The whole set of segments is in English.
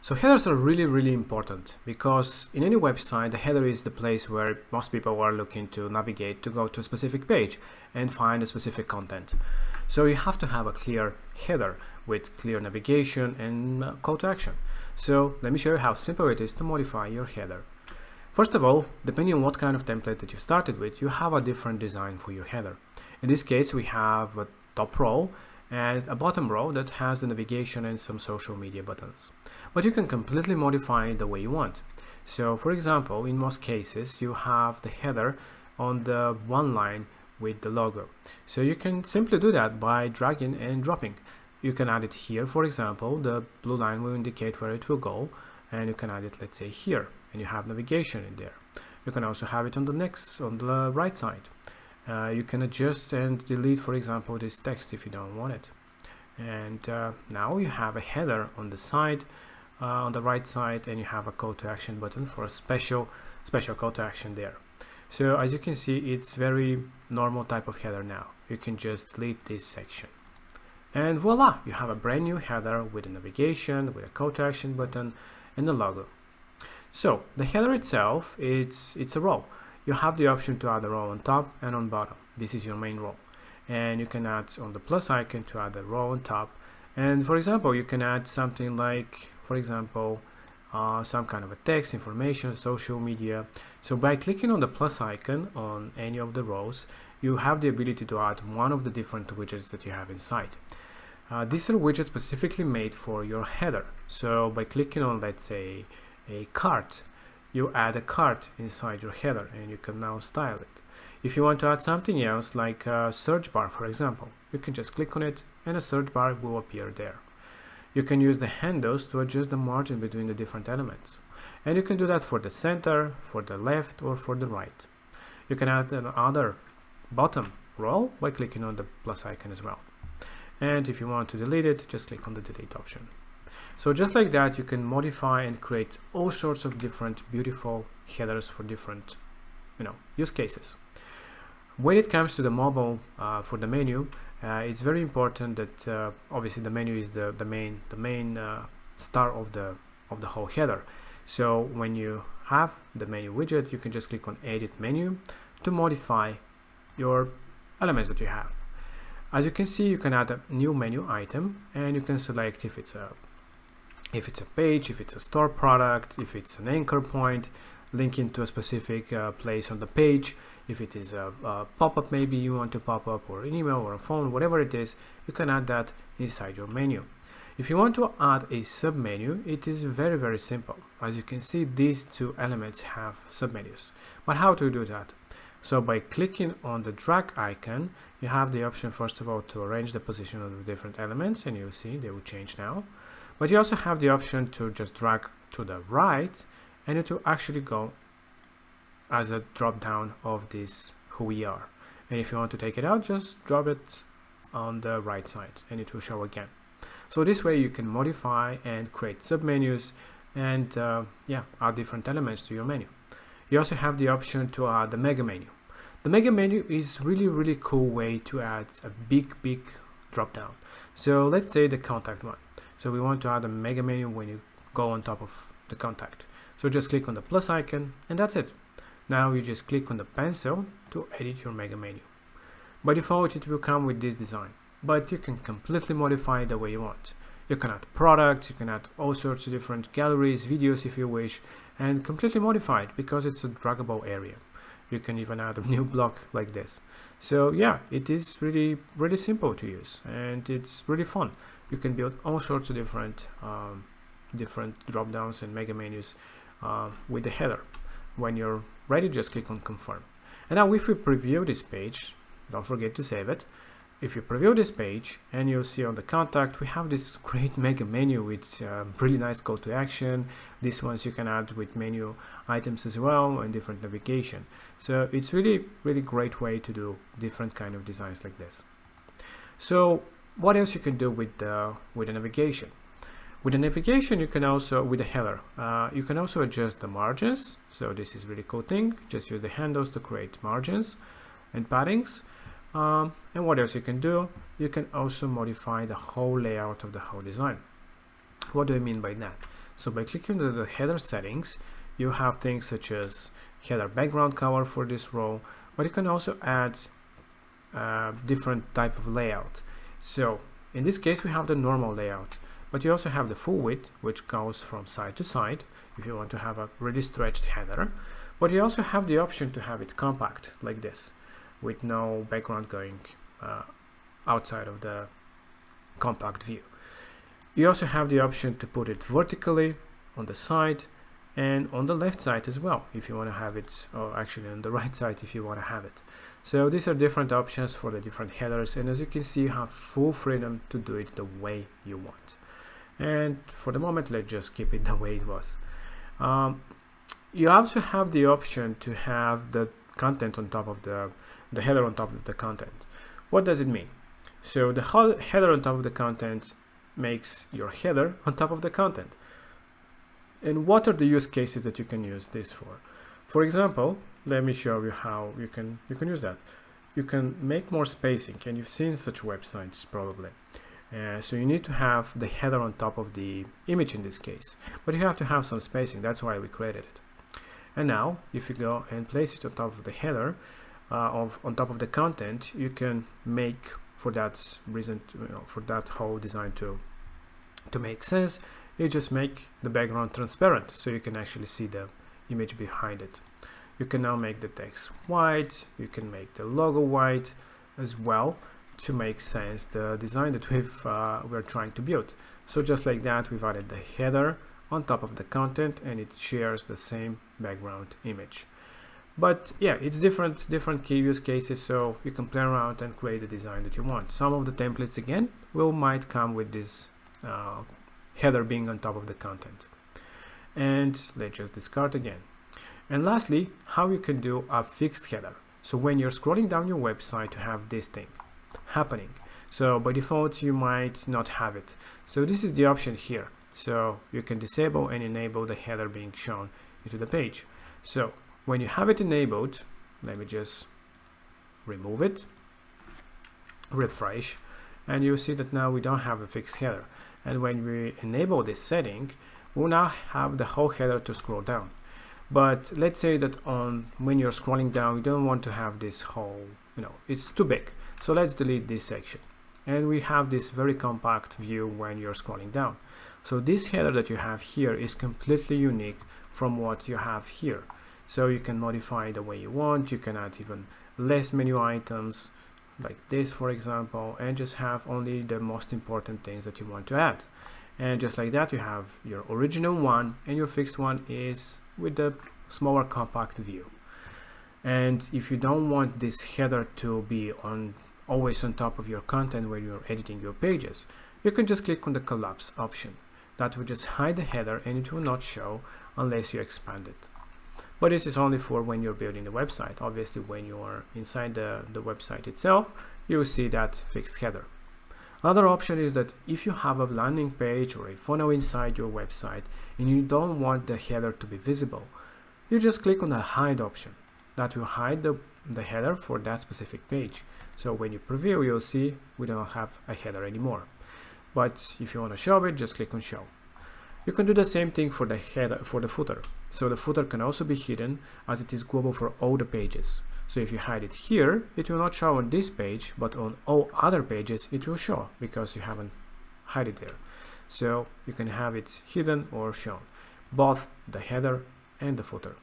So headers are really important because in any website the header is the place where most people are looking to navigate to go to a specific page and find a specific content. So you have to have a clear header with clear navigation and call to action. So let me show you how simple it is to modify your header. First of all, depending on what kind of template that you started with, you have a different design for your header. In this case, we have a top row and a bottom row that has the navigation and some social media buttons. But you can completely modify it the way you want. So for example, in most cases you have the header on the one line with the logo. So you can simply do that by dragging and dropping. You can add it here, for example, the blue line will indicate where it will go, and you can add it, let's say, here, and you have navigation in there. You can also have it on the right side. You can adjust and delete, for example, this text if you don't want it. And now you have a header on the side, on the right side, and you have a call to action button for a special call to action there. So as you can see, it's very normal type of header now. You can just delete this section. And voila, you have a brand new header with a navigation, with a call to action button and a logo. So the header itself, it's a row. You have the option to add a row on top and on bottom. This is your main row. And you can add on the plus icon to add a row on top. And for example, you can add something like, for example, some kind of a text, information, social media. So by clicking on the plus icon on any of the rows, you have the ability to add one of the different widgets that you have inside. These are widgets specifically made for your header. So by clicking on, let's say, a cart, you add a cart inside your header and you can now style it. If you want to add something else, like a search bar, for example, you can just click on it and a search bar will appear there. You can use the handles to adjust the margin between the different elements. And you can do that for the center, for the left, or for the right. You can add another bottom row by clicking on the plus icon as well. And if you want to delete it, just click on the delete option. So just like that, you can modify and create all sorts of different beautiful headers for different use cases. When it comes to the mobile, for the menu, it's very important that obviously the menu is the main star of the whole header. So when you have the menu widget, you can just click on edit menu to modify your elements that you have. As you can see, you can add a new menu item and you can select if it's a page, if it's a store product, if it's an anchor point linking to a specific place on the page, if it is a pop-up maybe you want to pop up, or an email or a phone, whatever it is, you can add that inside your menu. If you want to add a submenu, it is very simple. As you can see, these two elements have submenus. But how to do that? So by clicking on the drag icon, you have the option, first of all, to arrange the position of the different elements, and you'll see they will change now. But you also have the option to just drag to the right, and it will actually go as a drop down of this who we are. And if you want to take it out, just drop it on the right side and it will show again. So this way you can modify and create submenus and add different elements to your menu. You also have the option to add the mega menu. The mega menu is really cool way to add a big drop down. So let's say the contact one. So we want to add a mega menu when you go on top of the contact. So just click on the plus icon and that's it. Now you just click on the pencil to edit your mega menu. By default it will come with this design, but you can completely modify it the way you want. You can add products, you can add all sorts of different galleries, videos if you wish, and completely modify it because it's a draggable area. You can even add a new block like this. So yeah, it is really simple to use and it's really fun. You can build all sorts of different drop downs and mega menus with the header. When you're ready, just click on confirm. And now if we preview this page, don't forget to save it. If you preview this page and you'll see on the contact, we have this great mega menu with really nice call to action. These ones you can add with menu items as well and different navigation. So it's really great way to do different kind of designs like this. So what else you can do with the navigation? With the navigation, you can also, with the header, you can also adjust the margins. So this is really cool thing. Just use the handles to create margins and paddings. And what else you can do? You can also modify the whole layout of the whole design. What do I mean by that? So by clicking on the header settings, you have things such as header background color for this row, but you can also add different type of layout. So in this case we have the normal layout, but you also have the full width, which goes from side to side if you want to have a really stretched header, but you also have the option to have it compact like this with no background going outside of the compact view. You also have the option to put it vertically on the side and on the left side as well if you want to have it, or actually on the right side if you want to have it. So these are different options for the different headers, and as you can see you have full freedom to do it the way you want. And for the moment let's just keep it the way it was. You also have the option to have the content on top of the header on top of the content. What does it mean? So the header on top of the content makes your header on top of the content. And what are the use cases that you can use this for? For example, let me show you how you can use that. You can make more spacing, and you've seen such websites probably. So you need to have the header on top of the image in this case, but you have to have some spacing. That's why we created it. And now if you go and place it on top of the header on top of the content, you can make, for that reason, for that whole design to make sense, you just make the background transparent so you can actually see the image behind it. You can now make the text white, you can make the logo white as well to make sense the design that we're trying to build. So just like that, we've added the header on top of the content and it shares the same background image. But yeah, it's different key use cases, so you can play around and create the design that you want. Some of the templates again might come with this header being on top of the content, and let's just discard again. And lastly, how you can do a fixed header. So when you're scrolling down your website to have this thing happening, so by default you might not have it. So this is the option here. So you can disable and enable the header being shown into the page. So when you have it enabled, let me just remove it, refresh, and you'll see that now we don't have a fixed header. And when we enable this setting, we'll now have the whole header to scroll down. But let's say that when you're scrolling down, you don't want to have this whole, it's too big. So let's delete this section. And we have this very compact view when you're scrolling down. So this header that you have here is completely unique from what you have here. So you can modify the way you want, you can add even less menu items like this, for example, and just have only the most important things that you want to add. And just like that, you have your original one, and your fixed one is with the smaller compact view. And if you don't want this header to be always on top of your content when you're editing your pages, you can just click on the collapse option. That will just hide the header and it will not show unless you expand it. But this is only for when you're building the website. Obviously, when you are inside the website itself, you will see that fixed header. Another option is that if you have a landing page or a funnel inside your website and you don't want the header to be visible, you just click on the hide option. That will hide the header for that specific page. So when you preview, you'll see we don't have a header anymore. But if you want to show it, just click on show. You can do the same thing for the header, for the footer. So the footer can also be hidden, as it is global for all the pages. So if you hide it here, it will not show on this page, but on all other pages it will show because you haven't hide it there. So you can have it hidden or shown, both the header and the footer.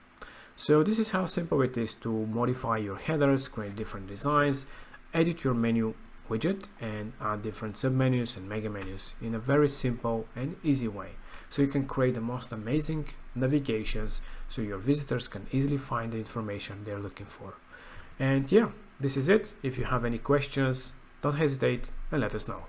So this is how simple it is to modify your headers, create different designs, edit your menu widget, and add different submenus and mega menus in a very simple and easy way. So you can create the most amazing navigations so your visitors can easily find the information they're looking for. And yeah, this is it. If you have any questions, don't hesitate and let us know.